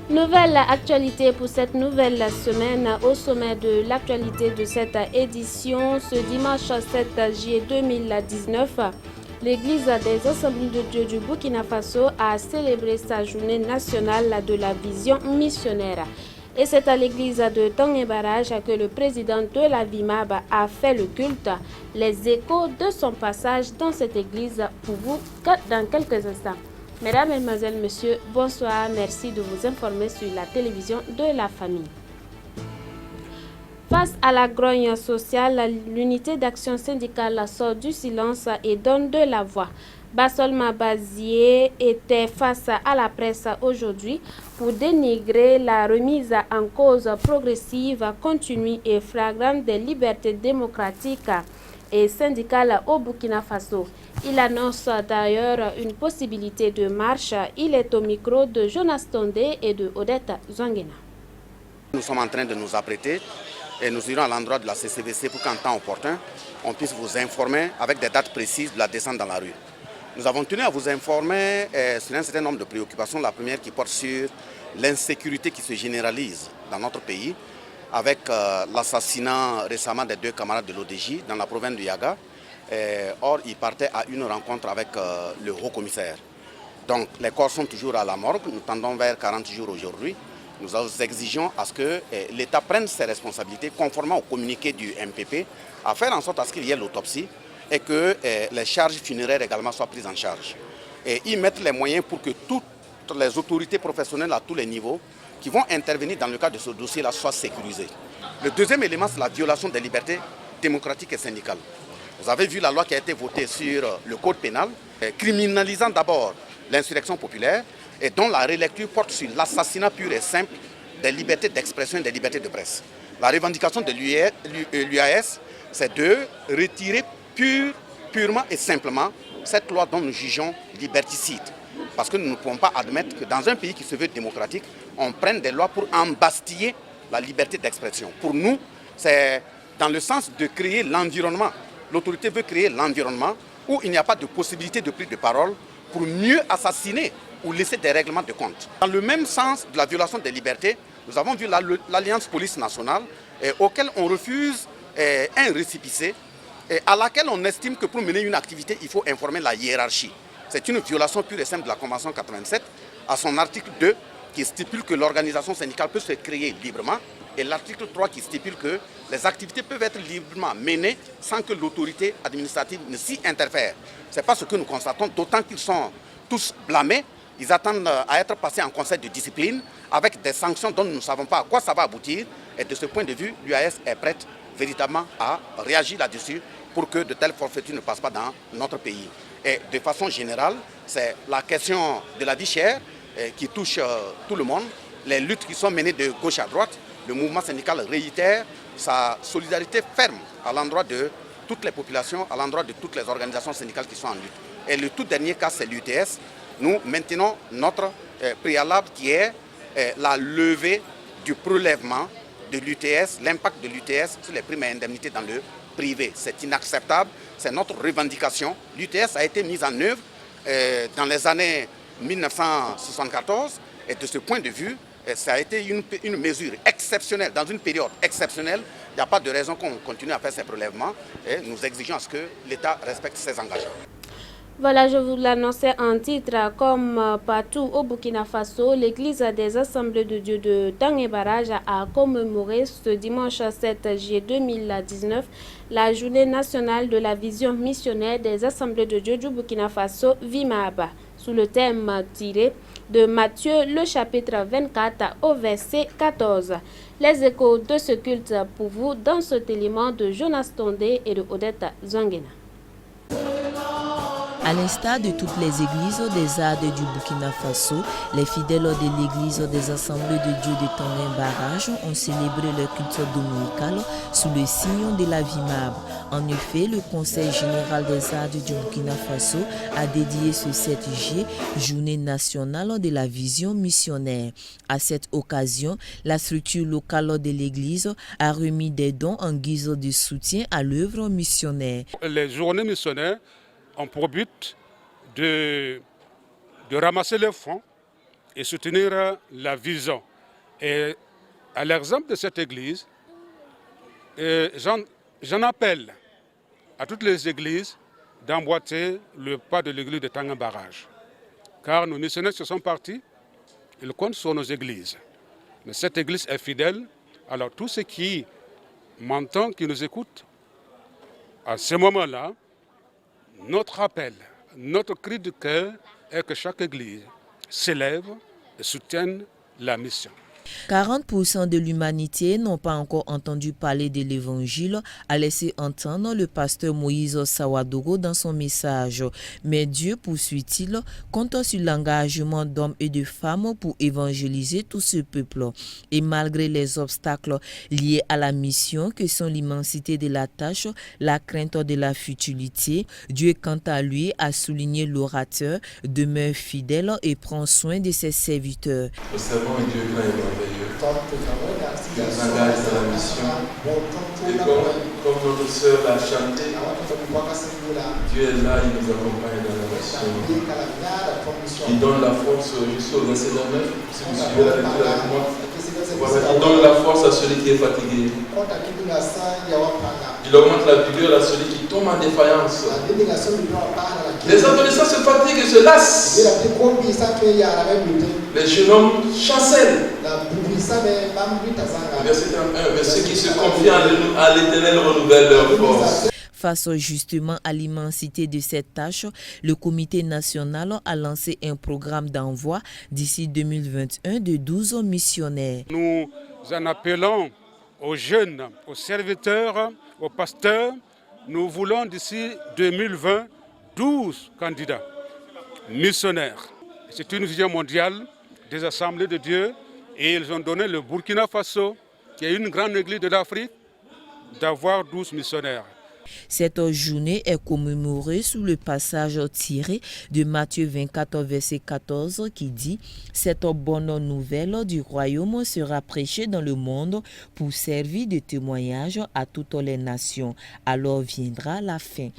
Nouvelle actualité pour cette nouvelle semaine. Au sommet de l'actualité de cette édition, ce dimanche 7 juillet 2019, l'Église des Assemblées de Dieu du Burkina Faso a célébré sa journée nationale de la vision missionnaire. Et c'est à l'église de Tangé Barrage que le président de la VIMAB a fait le culte. Les échos de son passage dans cette église pour vous dans quelques instants. Mesdames, Mesdemoiselles, Messieurs, bonsoir. Merci de vous informer sur la télévision de la famille. Face à la grogne sociale, l'unité d'action syndicale sort du silence et donne de la voix. Bassolma Bazié était face à la presse aujourd'hui pour dénigrer la remise en cause progressive, continue et flagrante des libertés démocratiques et syndicales au Burkina Faso. Il annonce d'ailleurs une possibilité de marche. Il est au micro de Jonas Tondé et de Odette Zongena. Nous sommes en train de nous apprêter et nous irons à l'endroit de la CCVC pour qu'en temps opportun, on puisse vous informer avec des dates précises de la descente dans la rue. Nous avons tenu à vous informer sur un certain nombre de préoccupations. La première qui porte sur l'insécurité qui se généralise dans notre pays avec l'assassinat récemment des 2 camarades de l'ODJ dans la province de Yaga. Or, ils partaient à une rencontre avec le haut-commissaire. Donc, les corps sont toujours à la morgue. Nous tendons vers 40 jours aujourd'hui. Nous exigeons à ce que l'État prenne ses responsabilités conformément au communiqué du MPP, à faire en sorte à ce qu'il y ait l'autopsie et que les charges funéraires également soient prises en charge. Et ils mettent les moyens pour que toutes les autorités professionnelles à tous les niveaux qui vont intervenir dans le cadre de ce dossier-là soient sécurisées. Le deuxième élément, c'est la violation des libertés démocratiques et syndicales. Vous avez vu la loi qui a été votée sur le code pénal, criminalisant d'abord l'insurrection populaire et dont la relecture porte sur l'assassinat pur et simple des libertés d'expression et des libertés de presse. La revendication de l'UAS, c'est de retirer purement et simplement cette loi dont nous jugeons liberticide. Parce que nous ne pouvons pas admettre que dans un pays qui se veut démocratique, on prenne des lois pour embastiller la liberté d'expression. Pour nous, c'est dans le sens de créer l'environnement. L'autorité veut créer l'environnement où il n'y a pas de possibilité de prise de parole pour mieux assassiner ou laisser des règlements de compte. Dans le même sens de la violation des libertés, nous avons vu l'Alliance Police Nationale auquel on refuse un récépissé à laquelle on estime que pour mener une activité, il faut informer la hiérarchie. C'est une violation pure et simple de la Convention 87 à son article 2 qui stipule que l'organisation syndicale peut se créer librement et l'article 3 qui stipule que les activités peuvent être librement menées sans que l'autorité administrative ne s'y interfère. Ce n'est pas ce que nous constatons, d'autant qu'ils sont tous blâmés. Ils attendent à être passés en conseil de discipline avec des sanctions dont nous ne savons pas à quoi ça va aboutir. Et de ce point de vue, l'UAS est prête véritablement à réagir là-dessus pour que de telles forfaitures ne passent pas dans notre pays. Et de façon générale, c'est la question de la vie chère qui touche tout le monde. Les luttes qui sont menées de gauche à droite, le mouvement syndical réitère sa solidarité ferme à l'endroit de toutes les populations, à l'endroit de toutes les organisations syndicales qui sont en lutte. Et le tout dernier cas, c'est l'UTS. Nous maintenons notre préalable qui est la levée du prélèvement de l'UTS, l'impact de l'UTS sur les primes et indemnités dans le privé. C'est inacceptable, c'est notre revendication. L'UTS a été mise en œuvre dans les années 1974 et de ce point de vue, ça a été une mesure exceptionnelle, dans une période exceptionnelle. Il n'y a pas de raison qu'on continue à faire ces prélèvements et nous exigeons à ce que l'État respecte ses engagements. Voilà, je vous l'annonçais en titre, comme partout au Burkina Faso, l'église des Assemblées de Dieu de Tangé Barrage a commémoré ce dimanche 7 juillet 2019 la journée nationale de la vision missionnaire des Assemblées de Dieu du Burkina Faso, VIMAB, sous le thème tiré de Matthieu, le chapitre 24 au verset 14. Les échos de ce culte pour vous dans cet élément de Jonas Tondé et de Odette Zongena. À l'instar de toutes les églises des AD du Burkina Faso, les fidèles de l'église des Assemblées de Dieu de Tangé Barrage ont célébré leur culte dominical sous le signe de la VIMAB. En effet, le Conseil général des AD du Burkina Faso a dédié ce 7 juillet, journée nationale de la vision missionnaire. À cette occasion, la structure locale de l'église a remis des dons en guise de soutien à l'œuvre missionnaire. Les journées missionnaires ont pour but de ramasser les fonds et soutenir la vision. Et à l'exemple de cette église, j'en appelle à toutes les églises d'emboîter le pas de l'église de Tanguin Barrage. Car nos missionnaires se sont partis, ils comptent sur nos églises. Mais cette église est fidèle, alors tous ceux qui m'entendent, qui nous écoutent, à ce moment-là, notre appel, notre cri de cœur est que chaque église s'élève et soutienne la mission. 40% de l'humanité n'ont pas encore entendu parler de l'évangile, a laissé entendre le pasteur Moïse Sawadogo dans son message. Mais Dieu, poursuit-il, compte sur l'engagement d'hommes et de femmes pour évangéliser tout ce peuple. Et malgré les obstacles liés à la mission que sont l'immensité de la tâche, la crainte de la futilité, Dieu, quant à lui, a souligné l'orateur, demeure fidèle et prend soin de ses serviteurs. Nous savons que Dieu est grand et merveilleux. Il nous engage dans la mission. Et comme notre sœur l'a chanté, Dieu est là, il nous accompagne dans la mission. Il donne la force jusqu'au verset 9. Si vous suivez la lecture avec moi, voilà, il donne la force à celui qui est fatigué. Il augmente la vigueur à celui qui tombe en défaillance. Les adolescents se fatiguent et se lassent. Les jeunes hommes chancellent. Verset 1, mais ceux qui se confient à l'Éternel renouvellent leur force. Face justement à l'immensité de cette tâche, le comité national a lancé un programme d'envoi d'ici 2021 de 12 missionnaires. Nous en appelons aux jeunes, aux serviteurs, aux pasteurs. Nous voulons d'ici 2020 12 candidats missionnaires. C'est une vision mondiale des assemblées de Dieu et ils ont donné le Burkina Faso, qui est une grande église de l'Afrique, d'avoir 12 missionnaires. Cette journée est commémorée sous le passage tiré de Matthieu 24, verset 14, qui dit « Cette bonne nouvelle du royaume sera prêchée dans le monde pour servir de témoignage à toutes les nations. Alors viendra la fin. »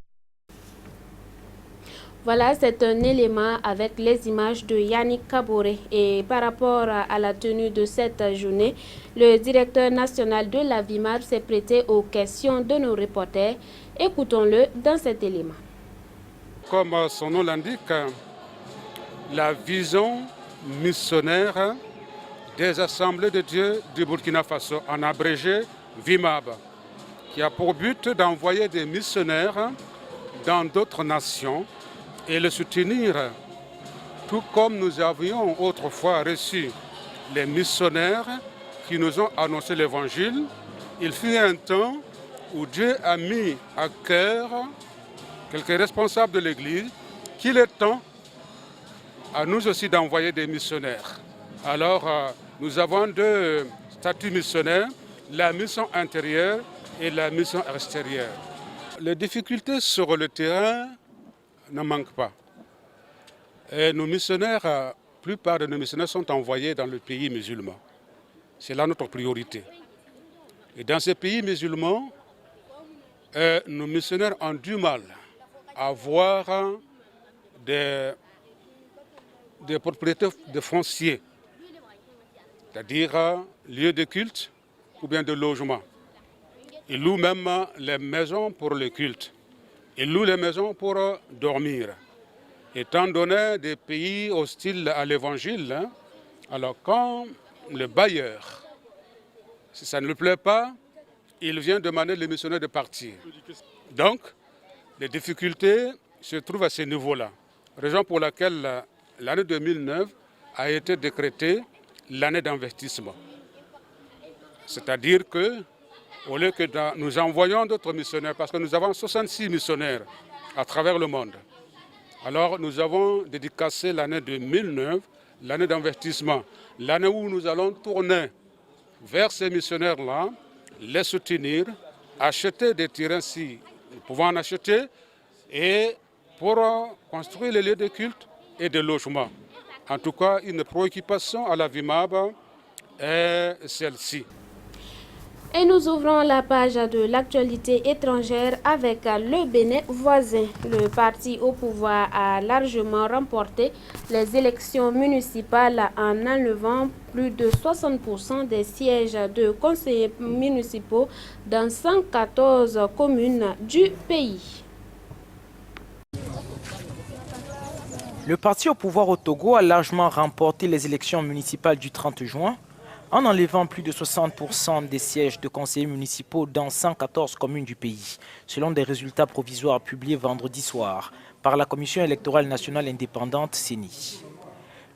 Voilà, c'est un élément avec les images de Yannick Kaboré. Et par rapport à la tenue de cette journée, le directeur national de la VIMAR s'est prêté aux questions de nos reporters. Écoutons-le dans cet élément. Comme son nom l'indique, la vision missionnaire des assemblées de Dieu du Burkina Faso, en abrégé VIMAB, qui a pour but d'envoyer des missionnaires dans d'autres nations et le soutenir, tout comme nous avions autrefois reçu les missionnaires qui nous ont annoncé l'évangile. Il fut un temps où Dieu a mis à cœur quelques responsables de l'Église qu'il est temps à nous aussi d'envoyer des missionnaires. Alors, nous avons deux statuts missionnaires, la mission intérieure et la mission extérieure. Les difficultés sur le terrain ne manquent pas. Et nos missionnaires, la plupart de nos missionnaires sont envoyés dans le pays musulman. C'est là notre priorité. Et dans ces pays musulmans, nos missionnaires ont du mal à avoir des propriétés de fonciers, c'est-à-dire lieux de culte ou bien de logement. Ils louent même les maisons pour le culte. Ils louent les maisons pour dormir. Étant donné des pays hostiles à l'évangile, alors quand le bailleur, si ça ne lui plaît pas, il vient demander les missionnaires de partir. Donc, les difficultés se trouvent à ce niveau-là. Raison pour laquelle l'année 2009 a été décrétée l'année d'investissement. C'est-à-dire que, au lieu que nous envoyons d'autres missionnaires, parce que nous avons 66 missionnaires à travers le monde, alors nous avons dédicacé l'année 2009, l'année d'investissement, l'année où nous allons tourner vers ces missionnaires-là, les soutenir, acheter des terrains si nous pouvons en acheter, et pour construire les lieux de culte et de logement. En tout cas, une préoccupation à la VIMAB est celle-ci. Et nous ouvrons la page de l'actualité étrangère avec le Bénin voisin. Le parti au pouvoir a largement remporté les élections municipales en enlevant plus de 60% des sièges de conseillers municipaux dans 114 communes du pays. Le parti au pouvoir au Togo a largement remporté les élections municipales du 30 juin en enlevant plus de 60% des sièges de conseillers municipaux dans 114 communes du pays, selon des résultats provisoires publiés vendredi soir par la Commission électorale nationale indépendante CENI.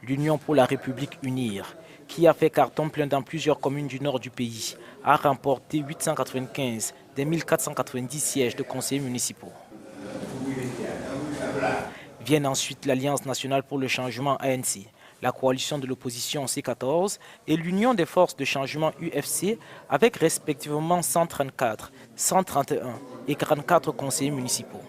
L'Union pour la République UNIR, qui a fait carton plein dans plusieurs communes du nord du pays, a remporté 895 des 1490 sièges de conseillers municipaux. Viennent ensuite l'Alliance nationale pour le changement ANC, la coalition de l'opposition C14 et l'Union des forces de changement UFC avec respectivement 134, 131 et 44 conseillers municipaux.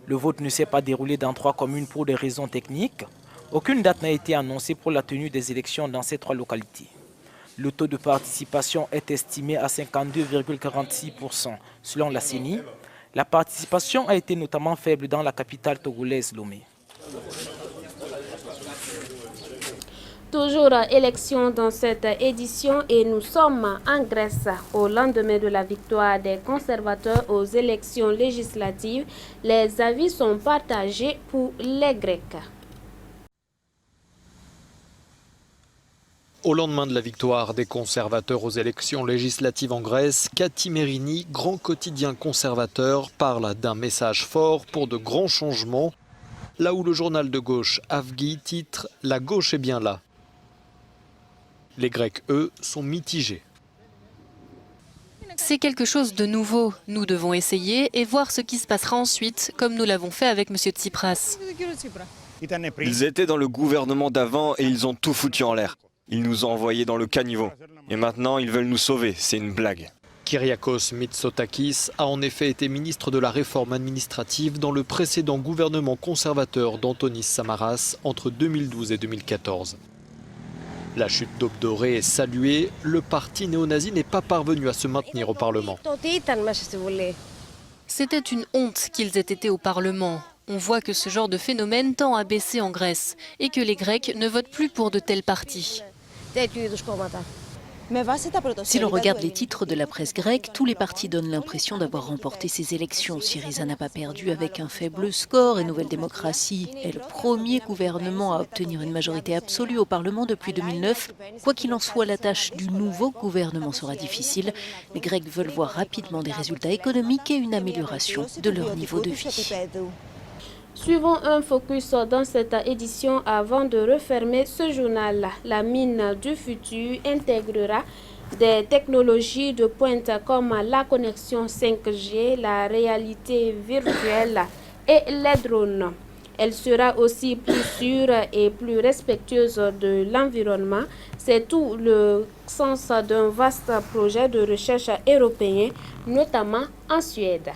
Le vote ne s'est pas déroulé dans 3 communes pour des raisons techniques. Aucune date n'a été annoncée pour la tenue des élections dans ces 3 localités. Le taux de participation est estimé à 52,46% selon la CENI. La participation a été notamment faible dans la capitale togolaise Lomé. Toujours élection dans cette édition et nous sommes en Grèce. Au lendemain de la victoire des conservateurs aux élections législatives, les avis sont partagés pour les Grecs. Au lendemain de la victoire des conservateurs aux élections législatives en Grèce, Kati Merini, grand quotidien conservateur, parle d'un message fort pour de grands changements. Là où le journal de gauche Avgi titre « La gauche est bien là ». Les Grecs, eux, sont mitigés. C'est quelque chose de nouveau. Nous devons essayer et voir ce qui se passera ensuite, comme nous l'avons fait avec M. Tsipras. Ils étaient dans le gouvernement d'avant et ils ont tout foutu en l'air. Ils nous ont envoyés dans le caniveau. Et maintenant, ils veulent nous sauver. C'est une blague. Kyriakos Mitsotakis a en effet été ministre de la réforme administrative dans le précédent gouvernement conservateur d'Antonis Samaras entre 2012 et 2014. La chute d'Aube Dorée est saluée, le parti néo-nazi n'est pas parvenu à se maintenir au Parlement. C'était une honte qu'ils aient été au Parlement. On voit que ce genre de phénomène tend à baisser en Grèce et que les Grecs ne votent plus pour de tels partis. Si l'on regarde les titres de la presse grecque, tous les partis donnent l'impression d'avoir remporté ces élections. Syriza n'a pas perdu avec un faible score et Nouvelle Démocratie est le premier gouvernement à obtenir une majorité absolue au Parlement depuis 2009. Quoi qu'il en soit, la tâche du nouveau gouvernement sera difficile. Les Grecs veulent voir rapidement des résultats économiques et une amélioration de leur niveau de vie. Suivons un focus dans cette édition avant de refermer ce journal. La mine du futur intégrera des technologies de pointe comme la connexion 5G, la réalité virtuelle et les drones. Elle sera aussi plus sûre et plus respectueuse de l'environnement. C'est tout le sens d'un vaste projet de recherche européen, notamment en Suède.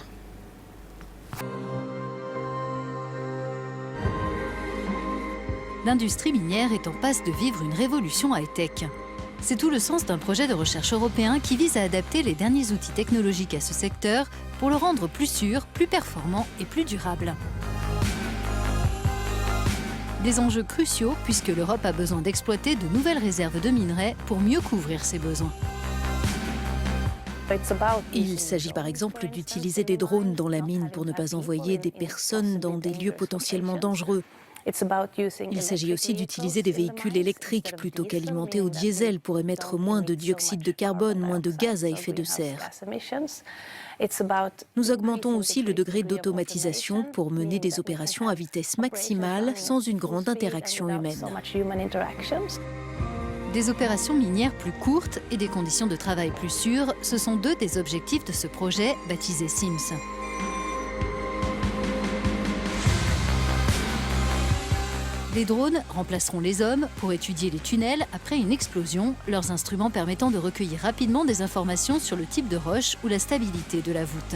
L'industrie minière est en passe de vivre une révolution high-tech. C'est tout le sens d'un projet de recherche européen qui vise à adapter les derniers outils technologiques à ce secteur pour le rendre plus sûr, plus performant et plus durable. Des enjeux cruciaux puisque l'Europe a besoin d'exploiter de nouvelles réserves de minerais pour mieux couvrir ses besoins. Il s'agit par exemple d'utiliser des drones dans la mine pour ne pas envoyer des personnes dans des lieux potentiellement dangereux. Il s'agit aussi d'utiliser des véhicules électriques plutôt qu'alimentés au diesel pour émettre moins de dioxyde de carbone, moins de gaz à effet de serre. Nous augmentons aussi le degré d'automatisation pour mener des opérations à vitesse maximale sans une grande interaction humaine. Des opérations minières plus courtes et des conditions de travail plus sûres, ce sont deux des objectifs de ce projet baptisé SIMS. Les drones remplaceront les hommes pour étudier les tunnels après une explosion, leurs instruments permettant de recueillir rapidement des informations sur le type de roche ou la stabilité de la voûte.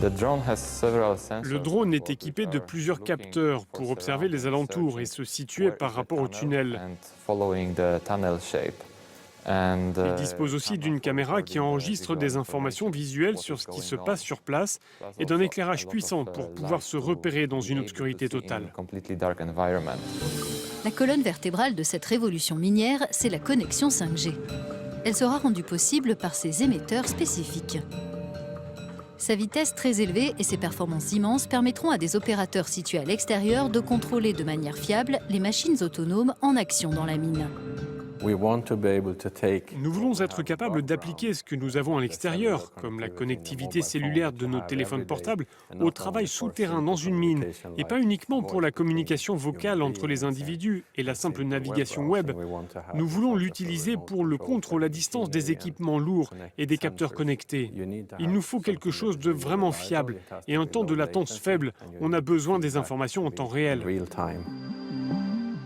Le drone est équipé de plusieurs capteurs pour observer les alentours et se situer par rapport au tunnel. Il dispose aussi d'une caméra qui enregistre des informations visuelles sur ce qui se passe sur place et d'un éclairage puissant pour pouvoir se repérer dans une obscurité totale. La colonne vertébrale de cette révolution minière, c'est la connexion 5G. Elle sera rendue possible par ses émetteurs spécifiques. Sa vitesse très élevée et ses performances immenses permettront à des opérateurs situés à l'extérieur de contrôler de manière fiable les machines autonomes en action dans la mine. Nous voulons être capables d'appliquer ce que nous avons à l'extérieur, comme la connectivité cellulaire de nos téléphones portables, au travail souterrain dans une mine, et pas uniquement pour la communication vocale entre les individus et la simple navigation web. Nous voulons l'utiliser pour le contrôle à distance des équipements lourds et des capteurs connectés. Il nous faut quelque chose de vraiment fiable, et un temps de latence faible. On a besoin des informations en temps réel.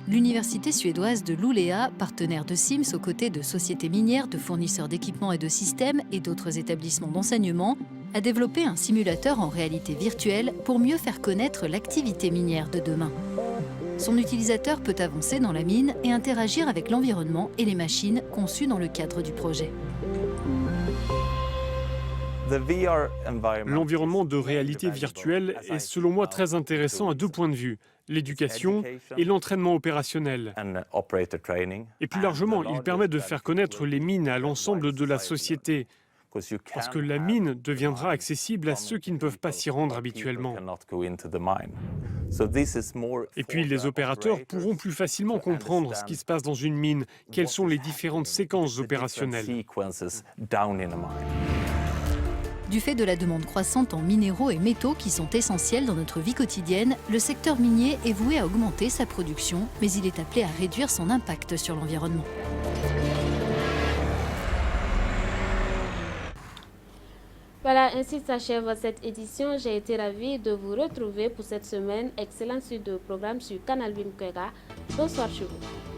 L'université suédoise de Luleå, partenaire de Sims aux côtés de sociétés minières, de fournisseurs d'équipements et de systèmes et d'autres établissements d'enseignement, a développé un simulateur en réalité virtuelle pour mieux faire connaître l'activité minière de demain. Son utilisateur peut avancer dans la mine et interagir avec l'environnement et les machines conçues dans le cadre du projet. L'environnement de réalité virtuelle est selon moi très intéressant à deux points de vue, l'éducation et l'entraînement opérationnel. Et plus largement, il permet de faire connaître les mines à l'ensemble de la société, parce que la mine deviendra accessible à ceux qui ne peuvent pas s'y rendre habituellement. Et puis les opérateurs pourront plus facilement comprendre ce qui se passe dans une mine, quelles sont les différentes séquences opérationnelles. Du fait de la demande croissante en minéraux et métaux qui sont essentiels dans notre vie quotidienne, le secteur minier est voué à augmenter sa production, mais il est appelé à réduire son impact sur l'environnement. Voilà, ainsi s'achève cette édition. J'ai été ravie de vous retrouver pour cette semaine. Excellente suite de programme sur Canal Vim Kwega. Bonsoir chez vous.